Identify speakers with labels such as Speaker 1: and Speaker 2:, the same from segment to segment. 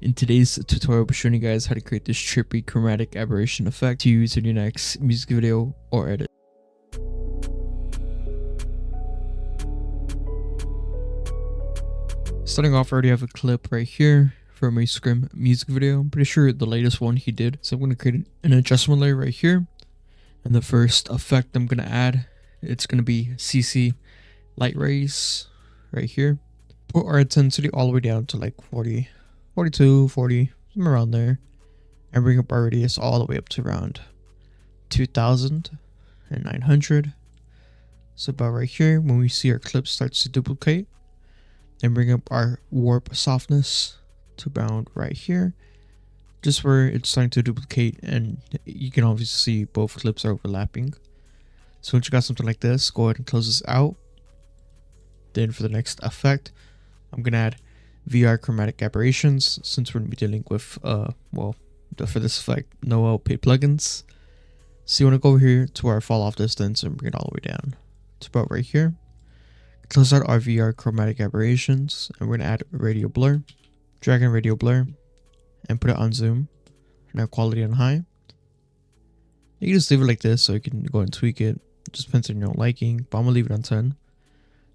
Speaker 1: In today's tutorial, I'll be showing you guys how to create this trippy chromatic aberration effect to use in your next music video or edit. Starting off, I already have a clip right here from a Scrim music video. I'm pretty sure the latest one he did. So I'm going to create an adjustment layer right here. And the first effect I'm going to add, it's going to be CC light rays right here. Put our intensity all the way down to like 40, 42, 40, somewhere around there. And bring up our radius all the way up to around 2,900. So about right here, when we see our clip starts to duplicate. Then bring up our warp softness to about right here. Just where it's starting to duplicate, and you can obviously see both clips are overlapping. So once you got something like this, go ahead and close this out. Then for the next effect, I'm going to add VR chromatic aberrations, since we're going to be dealing with, for this effect, no paid plugins. So you want to go over here to our fall off distance and bring it all the way down to about right here. Close out our VR chromatic aberrations, and we're going to add radial blur. Drag in radial blur and put it on zoom. Now quality on high. You can just leave it like this, so you can go and tweak it. Just depends on your own liking, but I'm going to leave it on 10.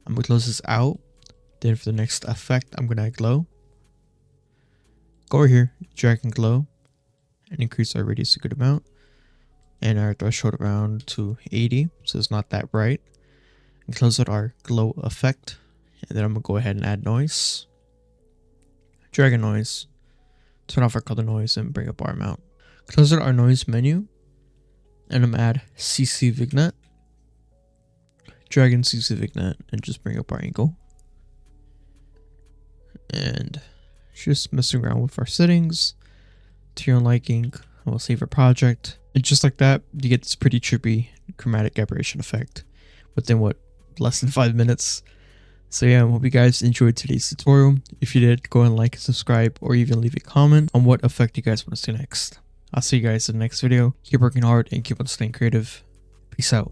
Speaker 1: I'm going to close this out. Then for the next effect, I'm going to add glow. Go over here, drag and glow, and increase our radius a good amount. And our threshold around to 80, so it's not that bright. And close out our glow effect. And then I'm going to go ahead and add noise. Drag in noise. Turn off our color noise and bring up our amount. Close out our noise menu. And I'm going to add CC vignette. Drag in CC vignette and just bring up our angle. And just messing around with our settings to your own liking. And we'll save our project. And just like that, you get this pretty trippy chromatic aberration effect within less than 5 minutes. So yeah, I hope you guys enjoyed today's tutorial. If you did, go ahead and like and subscribe, or even leave a comment on what effect you guys want to see next. I'll see you guys in the next video. Keep working hard and keep on staying creative. Peace out.